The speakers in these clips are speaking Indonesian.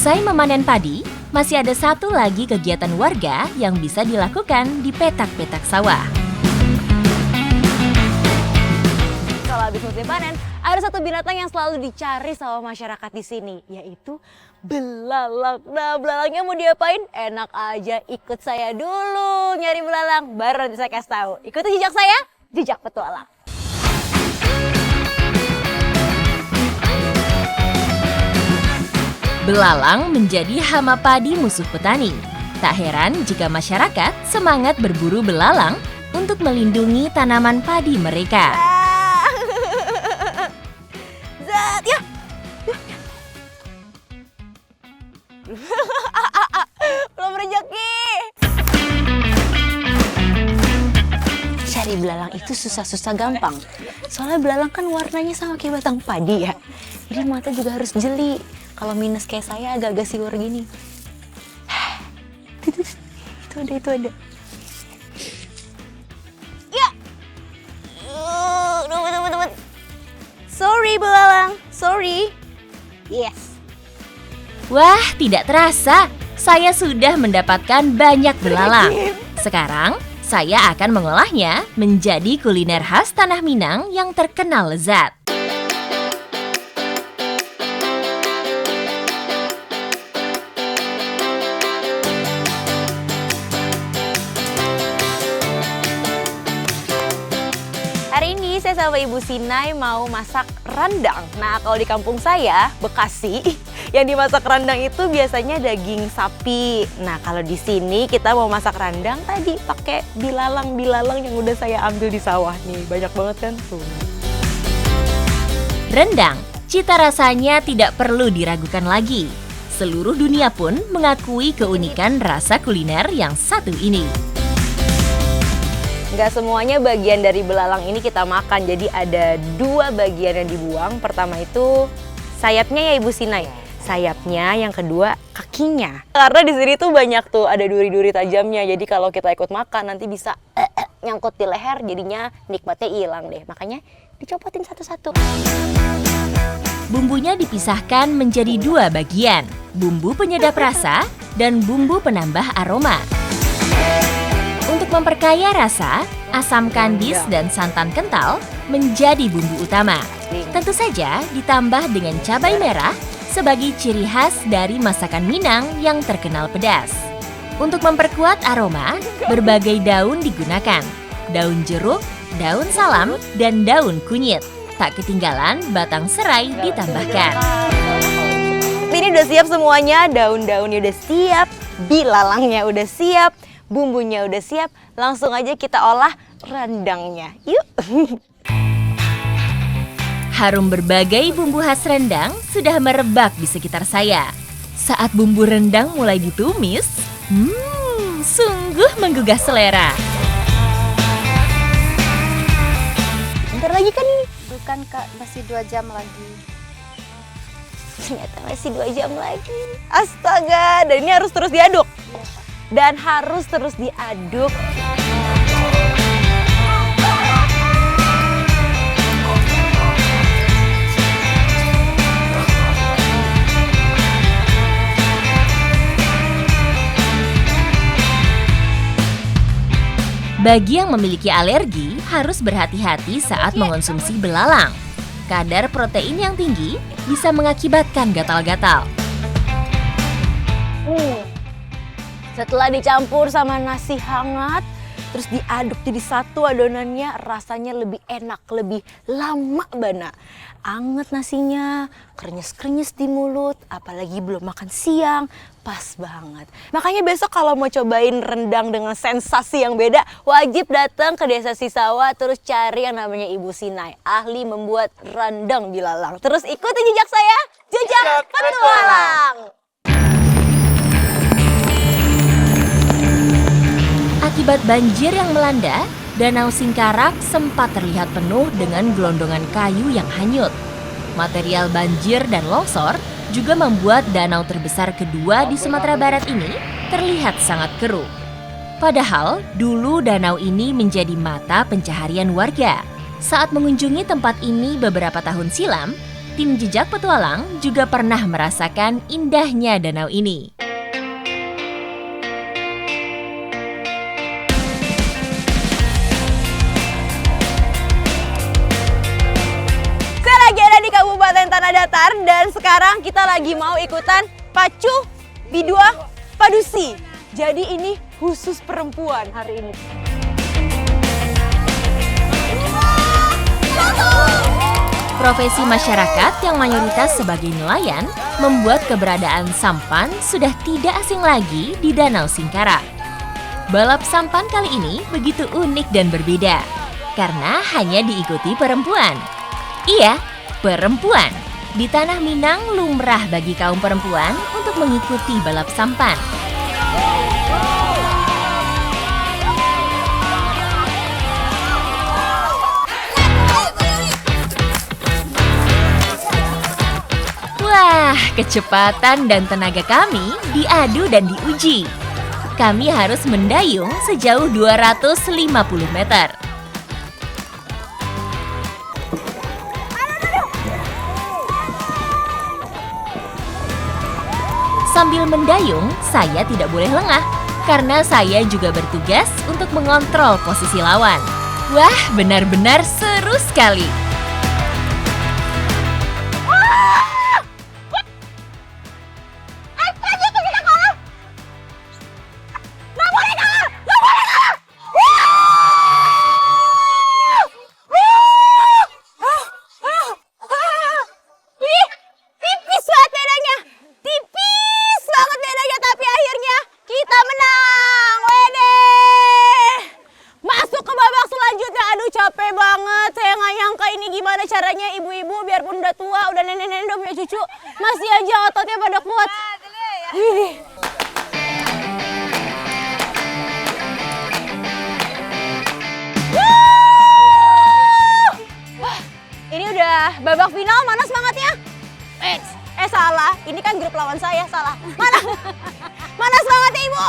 Usai memanen padi, masih ada satu lagi kegiatan warga yang bisa dilakukan di petak-petak sawah. Kalau habis musim panen, ada satu binatang yang selalu dicari sama masyarakat di sini, yaitu belalang. Nah, belalangnya mau diapain? Enak aja, ikut saya dulu nyari belalang, baru nanti saya kasih tahu. Ikuti jejak saya, jejak petualang. Belalang menjadi hama padi musuh petani. Tak heran jika masyarakat semangat berburu belalang untuk melindungi tanaman padi mereka. Zat, ya. Belum rezeki. Cari belalang itu susah-susah gampang. Soalnya belalang kan warnanya sama kayak batang padi ya. Jadi mata juga harus jeli. Kalau minus kayak saya agak-agak siwar gini. Itu ada. Ya. Tunggu. Sorry belalang, sorry. Yes. Wah, tidak terasa. Saya sudah mendapatkan banyak belalang. Sekarang, saya akan mengolahnya menjadi kuliner khas Tanah Minang yang terkenal lezat. Hari ini saya sama Ibu Sinai mau masak rendang. Nah, kalau di kampung saya, Bekasi, yang dimasak rendang itu biasanya daging sapi. Nah, kalau di sini kita mau masak rendang tadi pakai bilalang yang udah saya ambil di sawah nih. Banyak banget kan tuh. Rendang, cita rasanya tidak perlu diragukan lagi. Seluruh dunia pun mengakui keunikan rasa kuliner yang satu ini. Nggak semuanya bagian dari belalang ini kita makan, jadi ada dua bagian yang dibuang. Pertama itu sayapnya ya Ibu Sinai, sayapnya, yang kedua kakinya. Karena di sini tuh banyak tuh ada duri-duri tajamnya, jadi kalau kita ikut makan nanti bisa nyangkut di leher, jadinya nikmatnya hilang deh. Makanya dicopotin satu-satu. Bumbunya dipisahkan menjadi dua bagian, bumbu penyedap rasa dan bumbu penambah aroma. Untuk memperkaya rasa, asam kandis dan santan kental menjadi bumbu utama. Tentu saja ditambah dengan cabai merah sebagai ciri khas dari masakan Minang yang terkenal pedas. Untuk memperkuat aroma, berbagai daun digunakan. Daun jeruk, daun salam, dan daun kunyit. Tak ketinggalan batang serai ditambahkan. Ini udah siap semuanya, daun-daunnya udah siap, bilalangnya udah siap, bumbunya udah siap, langsung aja kita olah rendangnya. Yuk! Harum berbagai bumbu khas rendang sudah merebak di sekitar saya. Saat bumbu rendang mulai ditumis, sungguh menggugah selera. Bentar lagi kan ini? Bukan Kak, masih 2 jam lagi. Ternyata masih 2 jam lagi. Astaga, dan ini harus terus diaduk. Dan harus terus diaduk. Bagi yang memiliki alergi, harus berhati-hati saat mengonsumsi belalang. Kadar protein yang tinggi bisa mengakibatkan gatal-gatal. Setelah dicampur sama nasi hangat, terus diaduk jadi satu adonannya, rasanya lebih enak, lebih lama bana. Anget nasinya, krenyes-krenyes di mulut, apalagi belum makan siang, pas banget. Makanya besok kalau mau cobain rendang dengan sensasi yang beda, wajib datang ke Desa Sisawa, terus cari yang namanya Ibu Sinai, ahli membuat rendang bilalang. Terus ikuti jejak saya, jejak petualang. Akibat banjir yang melanda, Danau Singkarak sempat terlihat penuh dengan gelondongan kayu yang hanyut. Material banjir dan longsor juga membuat danau terbesar kedua di Sumatera Barat ini terlihat sangat keruh. Padahal, dulu danau ini menjadi mata pencaharian warga. Saat mengunjungi tempat ini beberapa tahun silam, Tim Jejak Petualang juga pernah merasakan indahnya danau ini. Saya lagi ada di Kabupaten Tanah Datar dan sekarang kita lagi mau ikutan Pacu Bidua Padusi. Jadi ini khusus perempuan hari ini. Profesi masyarakat yang mayoritas sebagai nelayan membuat keberadaan sampan sudah tidak asing lagi di Danau Singkarak. Balap sampan kali ini begitu unik dan berbeda karena hanya diikuti perempuan. Iya, perempuan. Di Tanah Minang lumrah bagi kaum perempuan untuk mengikuti balap sampan. Wah, kecepatan dan tenaga kami diadu dan diuji. Kami harus mendayung sejauh 250 meter. Sambil mendayung, saya tidak boleh lengah karena saya juga bertugas untuk mengontrol posisi lawan. Wah, benar-benar seru sekali. Capek banget, saya nggak nyangka ini gimana caranya ibu-ibu biarpun udah tua, udah nenek-nenek, udah punya cucu, masih aja ototnya pada kuat. Wih. Wah, ini udah babak final, mana semangatnya? Salah, ini kan grup lawan saya, salah. Mana semangatnya ibu?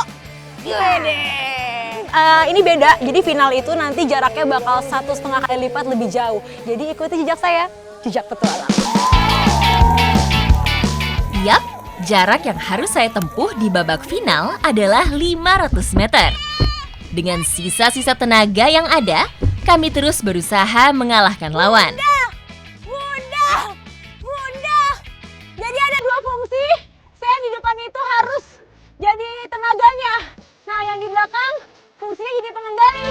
Ini beda, jadi final itu nanti jaraknya bakal 1,5 kali lipat lebih jauh. Jadi ikuti jejak saya, Jejak Petualang. Yap, jarak yang harus saya tempuh di babak final adalah 500 meter. Dengan sisa-sisa tenaga yang ada, kami terus berusaha mengalahkan lawan. Bunda. Jadi ada dua fungsi, saya di depan itu harus jadi tenaganya. Nah, yang di belakang fungsinya jadi pengendali.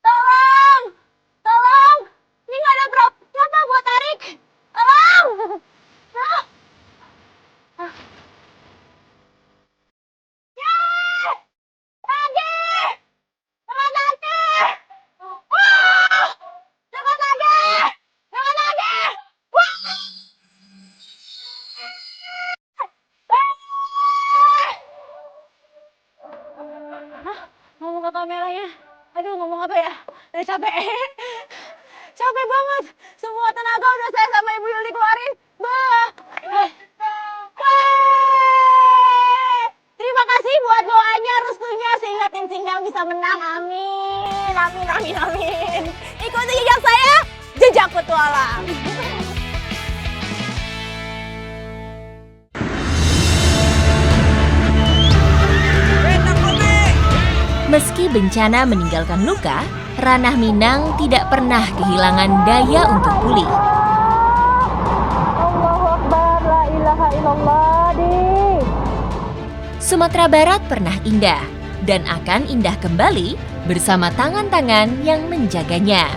Tolong! Ini nggak ada propnya Pak buat tarik. Tolong! Ngomong ke kameranya, aduh ngomong apa ya, udah capek. Capek banget, semua tenaga udah saya sama Ibu Yuli keluarin. Terima kasih buat doanya, restunya sehingga tim Singkang bisa menang. Amin. Ikuti jejak saya, Jejak Petualang. Meski bencana meninggalkan luka, Ranah Minang tidak pernah kehilangan daya untuk pulih. Allahu Akbar, la ilaha illallah, Sumatera Barat pernah indah dan akan indah kembali bersama tangan-tangan yang menjaganya.